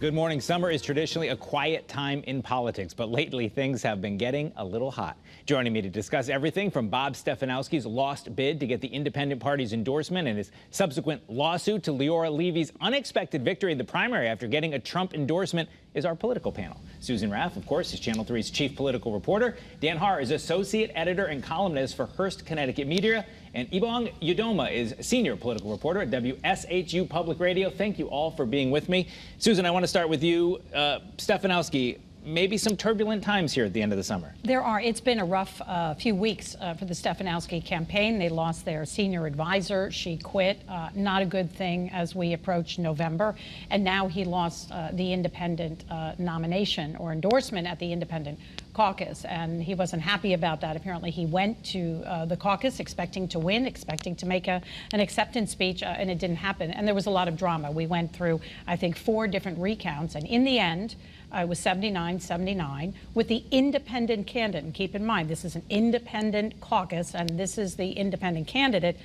Good morning. Summer is traditionally a quiet time in politics, but lately things have been getting a little hot. Joining me to discuss everything from Bob Stefanowski's lost bid to get the independent party's endorsement and his subsequent lawsuit to Leora Levy's unexpected victory in the primary after getting a Trump endorsement is our political panel. Susan Raff, of course, is Channel 3's chief political reporter. Dan Haar is associate editor and columnist for Hearst, Connecticut Media. And Ibong Udoma is senior political reporter at WSHU Public Radio. Thank you all for being with me. Susan, I want to start with you. Stefanowski, maybe some turbulent times here at the end of the summer. There are. It's been a rough few weeks for the Stefanowski campaign. They lost their senior advisor. She quit. Not a good thing as we approach November. And now he lost the independent nomination or endorsement at the independent caucus, and he wasn't happy about that. Apparently he went to the caucus expecting to win, expecting to make an acceptance speech, and it didn't happen. And there was a lot of drama. We went through, I think, 4 different recounts, and in the end, it was 79-79 with the independent candidate. And keep in mind, this is an independent caucus, and this is the independent candidate.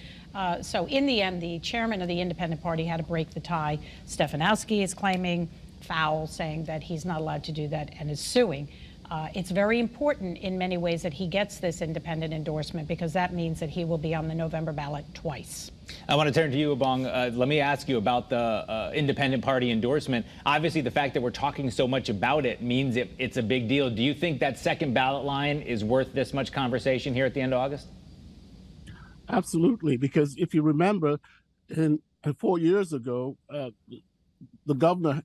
So in the end, the chairman of the independent party had to break the tie. Stefanowski is claiming foul, saying that he's not allowed to do that, and is suing. It's very important in many ways that he gets this independent endorsement, because that means that he will be on the November ballot twice. I want to turn to you, Ibong. Let me ask you about the independent party endorsement. Obviously, the fact that we're talking so much about it means it's a big deal. Do you think that second ballot line is worth this much conversation here at the end of August? Absolutely, because if you remember, 4 years ago, the governor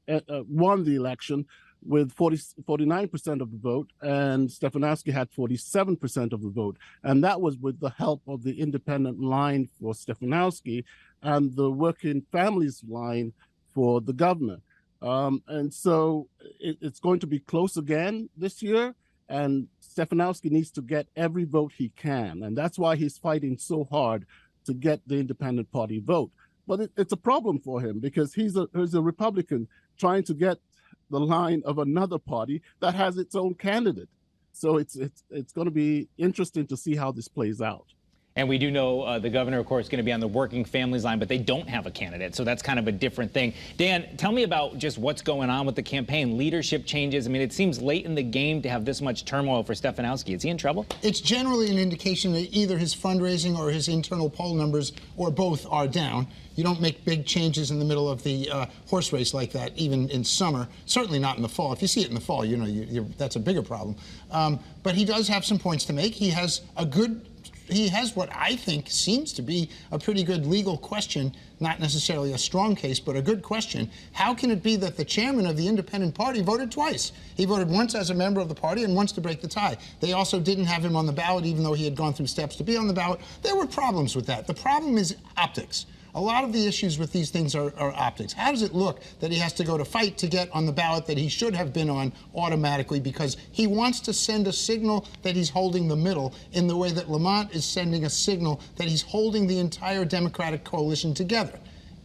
won the election with 49% of the vote, and Stefanowski had 47% of the vote. And that was with the help of the independent line for Stefanowski and the working families line for the governor. And so it's going to be close again this year, and Stefanowski needs to get every vote he can. And that's why he's fighting so hard to get the independent party vote. But it's a problem for him, because he's a Republican trying to get the line of another party that has its own candidate. So it's going to be interesting to see how this plays out. And we do know the governor, of course, is going to be on the working families line, but they don't have a candidate. So that's kind of a different thing. Dan, tell me about just what's going on with the campaign, leadership changes. I mean, it seems late in the game to have this much turmoil for Stefanowski. Is he in trouble? It's generally an indication that either his fundraising or his internal poll numbers or both are down. You don't make big changes in the middle of the horse race like that, even in summer. Certainly not in the fall. If you see it in the fall, you know, that's a bigger problem. But he does have some points to make. He has what I think seems to be a pretty good legal question, not necessarily a strong case, but a good question. How can it be that the chairman of the independent party voted twice? He voted once as a member of the party and once to break the tie. They also didn't have him on the ballot, even though he had gone through steps to be on the ballot. There were problems with that. The problem is optics. A lot of the issues with these things are optics. How does it look that he has to go to fight to get on the ballot that he should have been on automatically, because he wants to send a signal that he's holding the middle in the way that Lamont is sending a signal that he's holding the entire Democratic coalition together?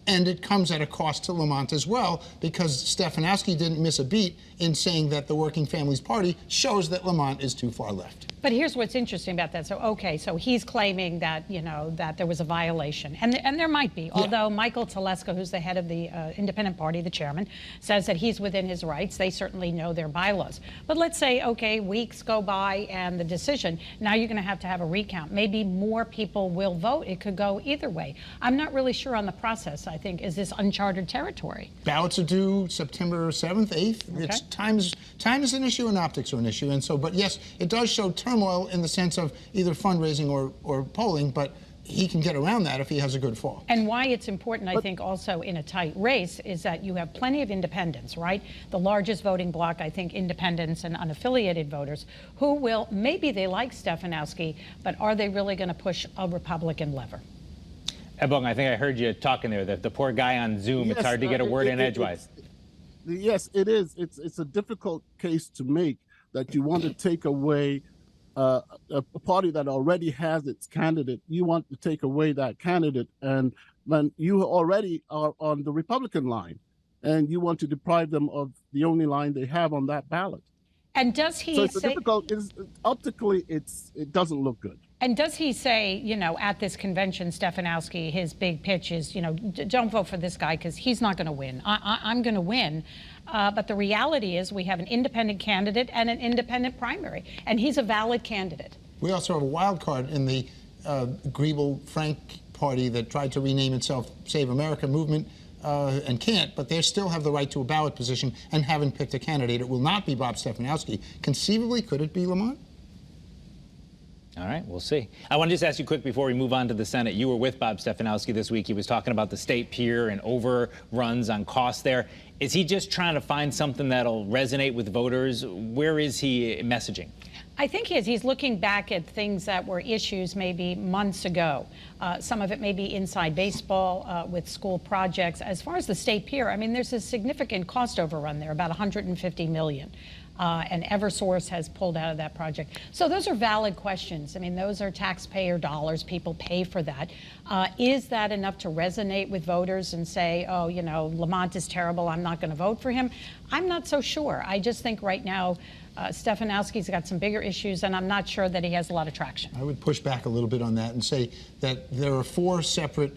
And it comes at a cost to Lamont as well, because Stefanowski didn't miss a beat in saying that the Working Families Party shows that Lamont is too far left. But here's what's interesting about that. So, okay, so he's claiming that, you know, that there was a violation. And there might be, although Michael Telesco, who's the head of the independent party, the chairman, says that he's within his rights. They certainly know their bylaws. But let's say, okay, weeks go by and the decision, now you're going to have a recount. Maybe more people will vote. It could go either way. I'm not really sure on the process. I think, is this uncharted territory? Ballots are due September 7th, 8th. Okay. It's time is an issue and optics are an issue. And so, but yes, it does show turmoil in the sense of either fundraising or polling, but he can get around that if he has a good fall. And why it's important, I think, also in a tight race is that you have plenty of independents, right? The largest voting bloc, I think, independents and unaffiliated voters, who will, maybe they like Stefanowski, but are they really going to push a Republican lever? Ibong, I think I heard you talking there, the poor guy on Zoom. Yes, it's hard to get a word in edgewise. Yes, it is. It's a difficult case to make, that you want to take away a party that already has its candidate. You want to take away that candidate, and when you already are on the Republican line, and you want to deprive them of the only line they have on that ballot. And does he say... So it's difficult. Optically, it doesn't look good. And does he say, you know, at this convention, Stefanowski, his big pitch is, you know, don't vote for this guy because he's not going to win. I'm going to win. But the reality is we have an independent candidate and an independent primary, and he's a valid candidate. We also have a wild card in the Griebel-Frank party that tried to rename itself Save America Movement and can't, but they still have the right to a ballot position and haven't picked a candidate. It will not be Bob Stefanowski. Conceivably, could it be Lamont? All right, we'll see. I want to just ask you quick before we move on to the Senate. You were with Bob Stefanowski this week. He was talking about the state pier and overruns on costs there. Is he just trying to find something that'll resonate with voters? Where is he messaging? I think he's looking back at things that were issues maybe months ago. Some of it may be inside baseball with school projects. As far as the state pier, I mean, there's a significant cost overrun there, about $150 million. And Eversource has pulled out of that project. So those are valid questions. I mean, those are taxpayer dollars. People pay for that. Is that enough to resonate with voters and say, oh, you know, Lamont is terrible, I'm not going to vote for him? I'm not so sure. I just think right now Stefanowski's got some bigger issues, and I'm not sure that he has a lot of traction. I would push back a little bit on that and say that there are 4 separate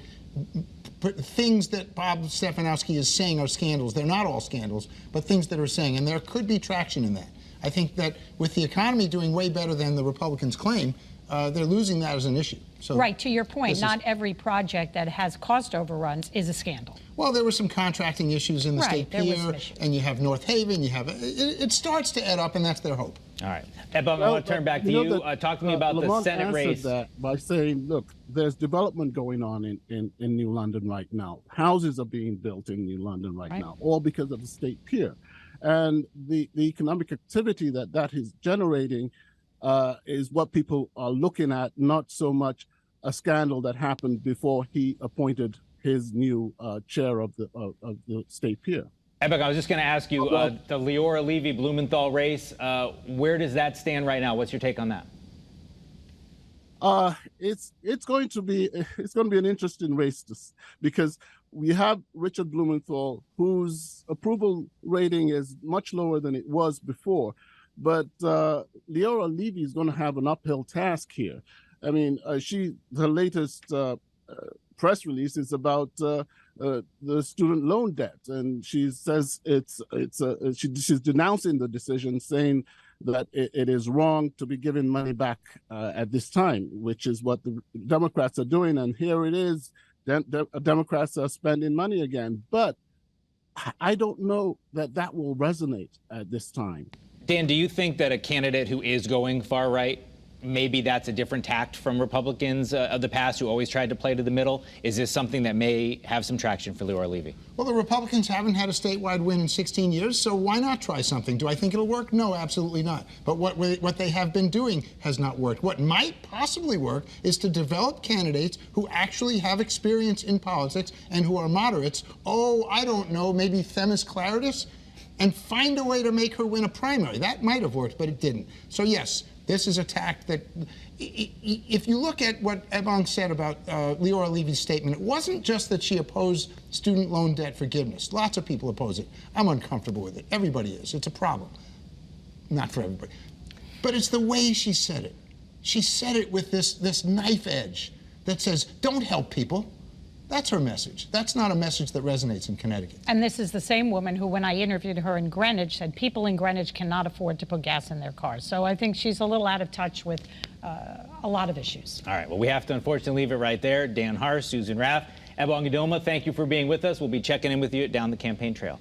things that Bob Stefanowski is saying are scandals. They're not all scandals, but things that are saying, and there could be traction in that. I think that with the economy doing way better than the Republicans claim, they're losing that as an issue. So right, to your point, not every project that has cost overruns is a scandal. Well, there were some contracting issues in the state pier, and you have North Haven, you have, it starts to add up, and that's their hope. All right. Ebong, I want to turn back to you. Talk to me about Lamont the Senate race. That by saying, look, there's development going on in New London right now. Houses are being built in New London right now, all because of the state pier. And the economic activity that is generating is what people are looking at, not so much a scandal that happened before he appointed his new chair of the state pier. Ebong, I was just going to ask you, the Leora Levy-Blumenthal race, where does that stand right now? What's your take on that? It's going to be an interesting race because we have Richard Blumenthal, whose approval rating is much lower than it was before, but Leora Levy is going to have an uphill task here. I mean, her latest press release is about the student loan debt, and she says she's denouncing the decision, saying that it is wrong to be giving money back at this time, which is what the Democrats are doing. And here it is, Democrats are spending money again. But I don't know that will resonate at this time. Dan, do you think that a candidate who is going far right, maybe that's a different tact from Republicans of the past who always tried to play to the middle? Is this something that may have some traction for Leora Levy? Well, the Republicans haven't had a statewide win in 16 years, so why not try something? Do I think it'll work? No, absolutely not. But what they have been doing has not worked. What might possibly work is to develop candidates who actually have experience in politics and who are moderates. Oh, I don't know, maybe Themis Claridis, and find a way to make her win a primary. That might have worked, but it didn't. So yes, this is a tack that, if you look at what Ebong said about Leora Levy's statement, it wasn't just that she opposed student loan debt forgiveness. Lots of people oppose it. I'm uncomfortable with it. Everybody is. It's a problem. Not for everybody. But it's the way she said it. She said it with this knife edge that says, don't help people. That's her message. That's not a message that resonates in Connecticut. And this is the same woman who, when I interviewed her in Greenwich, said people in Greenwich cannot afford to put gas in their cars. So I think she's a little out of touch with a lot of issues. All right. Well, we have to unfortunately leave it right there. Dan Harsh, Susan Raff, Ebong Idoma, thank you for being with us. We'll be checking in with you down the campaign trail.